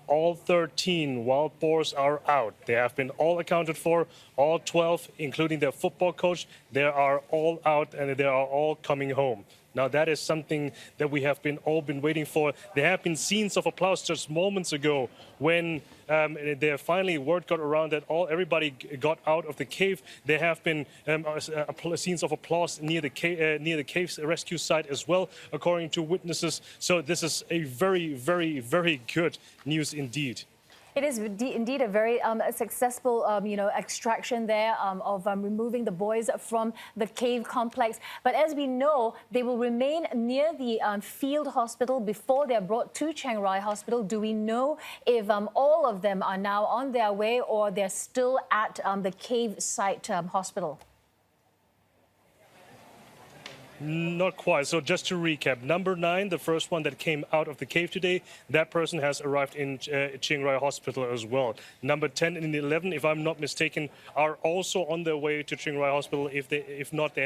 all 13 wild boars are out. They have been all accounted for, all 12, including their football coach. They are all out and they are all coming home. Now that is something that we have all been waiting for. There have been scenes of applause just moments ago when there finally word got around that everybody got out of the cave. There have been scenes of applause near the cave's rescue site as well, according to witnesses. So this is a very, very, very good news indeed. It is indeed a very successful, extraction there of removing the boys from the cave complex. But as we know, they will remain near the field hospital before they're brought to Chiang Rai Hospital. Do we know if all of them are now on their way or they're still at the cave site hospital? Not quite. So just to recap, number 9, the first one that came out of the cave today, that person has arrived in Chiang Rai Hospital as well. Number 10 and 11, if I'm not mistaken, are also on their way to Chiang Rai Hospital. If not,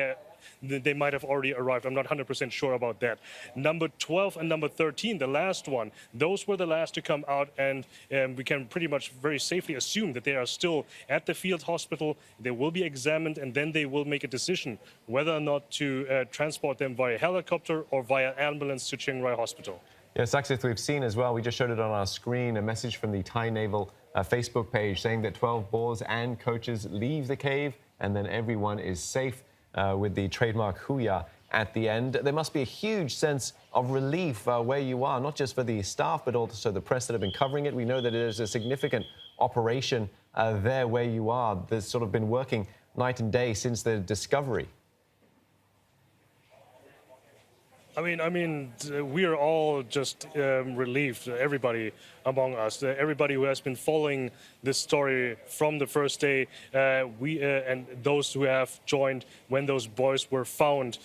they might have already arrived. I'm not 100% sure about that. Number 12 and number 13, the last one, those were the last to come out, and we can pretty much very safely assume that they are still at the field hospital. They will be examined, and then they will make a decision whether or not to transport them via helicopter or via ambulance to Chiang Rai Hospital. Yes, Saksith, we've seen as well, we just showed it on our screen, a message from the Thai Naval Facebook page saying that 12 boars and coaches leave the cave and then everyone is safe. With the trademark Huya at the end. There must be a huge sense of relief where you are, not just for the staff, but also the press that have been covering it. We know that it is a significant operation there where you are. That's sort of been working night and day since the discovery. I mean, we are all just relieved, everybody among us, everybody who has been following this story from the first day, and those who have joined when those boys were found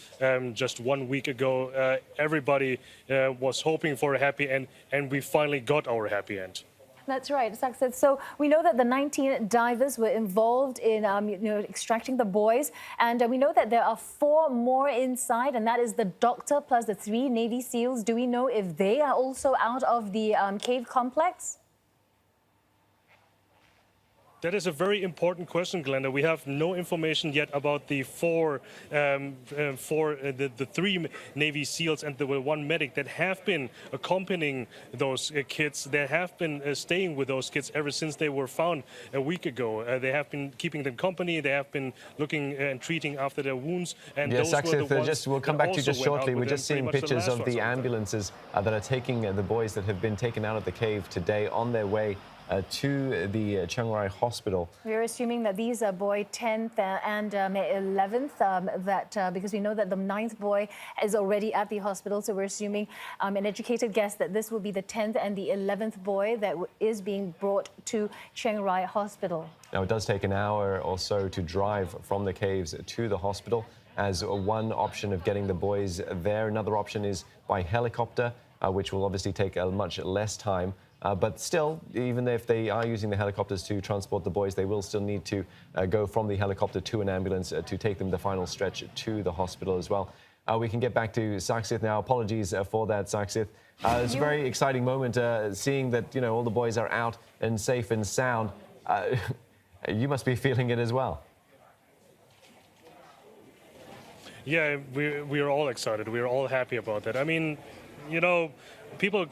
just 1 week ago. Everybody was hoping for a happy end, and we finally got our happy end. That's right, Saksith. So we know that the 19 divers were involved in extracting the boys, and we know that there are 4 more inside, and that is the doctor plus the 3 Navy SEALs. Do we know if they are also out of the cave complex? That is a very important question, Glenda. We have no information yet about the 3 Navy SEALs and the 1 medic that have been accompanying those kids. They have been staying with those kids ever since they were found a week ago. They have been keeping them company. They have been looking and treating after their wounds. And yes, those were the ones we'll come back to you just shortly. We're just seeing pictures of the ambulances that are taking the boys that have been taken out of the cave today on their way to the Chiang Rai Hospital. We're assuming that these are boy 10th and 11th, because we know that the 9th boy is already at the hospital, so we're assuming an educated guess that this will be the 10th and the 11th boy that is being brought to Chiang Rai Hospital. Now, it does take an hour or so to drive from the caves to the hospital as one option of getting the boys there. Another option is by helicopter, which will obviously take much less time. But still, even if they are using the helicopters to transport the boys, they will still need to go from the helicopter to an ambulance to take them the final stretch to the hospital as well. We can get back to Saksith now. Apologies for that, Saksith. It's a very exciting moment seeing that, all the boys are out and safe and sound. You must be feeling it as well. Yeah, we are all excited. We are all happy about that. I mean, people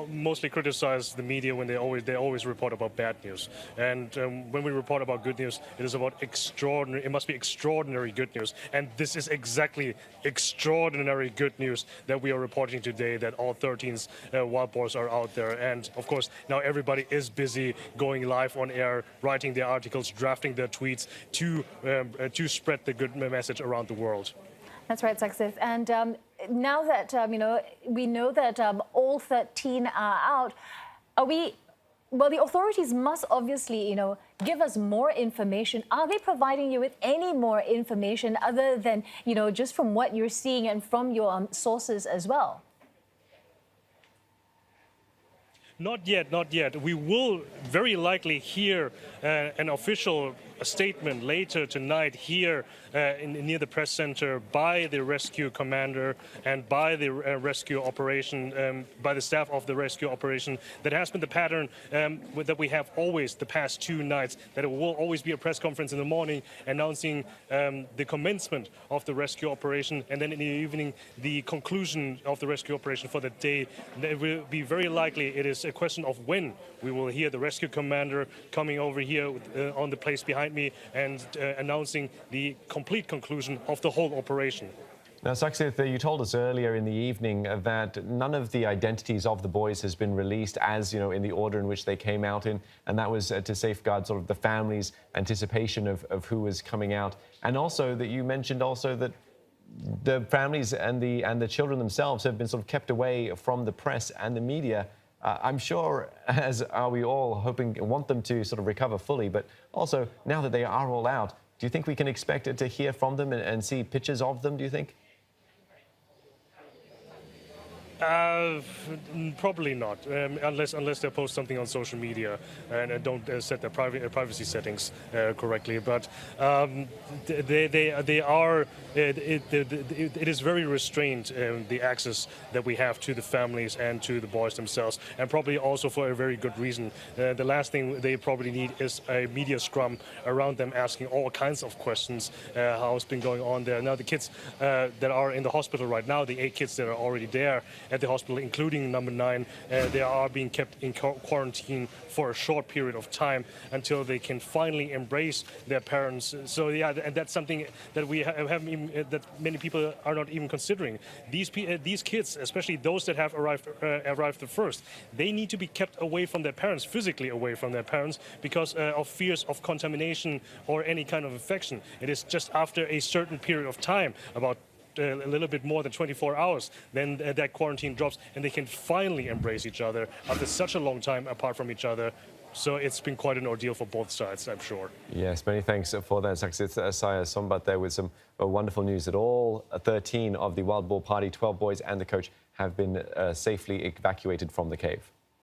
mostly criticize the media when they always report about bad news, and when we report about good news, it is about extraordinary. It must be extraordinary good news, and this is exactly extraordinary good news that we are reporting today. That all 13 wild boars are out there, and of course now everybody is busy going live on air, writing their articles, drafting their tweets to spread the good message around the world. That's right, Saksith. And now that, we know that all 13 are out, well, the authorities must obviously, give us more information. Are they providing you with any more information other than, just from what you're seeing and from your sources as well? Not yet, not yet. We will very likely hear an official statement later tonight here near the press center by the rescue commander and by the rescue operation, by the staff of the rescue operation. That has been the pattern that we have always the past 2 nights, that it will always be a press conference in the morning announcing the commencement of the rescue operation, and then in the evening the conclusion of the rescue operation for the day. It will be very likely it is a question of when we will hear the rescue commander coming over here on the place behind me and announcing the complete conclusion of the whole operation. Now, Saksith, you told us earlier in the evening that none of the identities of the boys has been released as, you know, in the order in which they came out in, and that was to safeguard sort of the family's anticipation of who was coming out. And also that you mentioned also that the families and the children themselves have been sort of kept away from the press and the media. I'm sure, as are we all, hoping, want them to sort of recover fully, but also now that they are all out, do you think we can expect to hear from them and see pictures of them, do you think? Probably not, unless they post something on social media and don't set their privacy settings correctly. But they are. It is very restrained, the access that we have to the families and to the boys themselves, and probably also for a very good reason. The last thing they probably need is a media scrum around them asking all kinds of questions. How it's been going on there. Now the kids that are in the hospital right now, the 8 kids that are already there at the hospital, including number 9, they are being kept in quarantine for a short period of time until they can finally embrace their parents. So yeah, and that's something that we haven't even, that many people are not even considering. These kids, especially those that have arrived the first, they need to be kept away from their parents, physically away from their parents, because of fears of contamination or any kind of infection. It is just after a certain period of time, about a little bit more than 24 hours, then that quarantine drops and they can finally embrace each other after such a long time apart from each other. So it's been quite an ordeal for both sides, I'm sure. Yes, many thanks for that, Saksith Sombat, there with some wonderful news that all 13 of the Wild Boar Party, 12 boys and the coach, have been safely evacuated from the cave.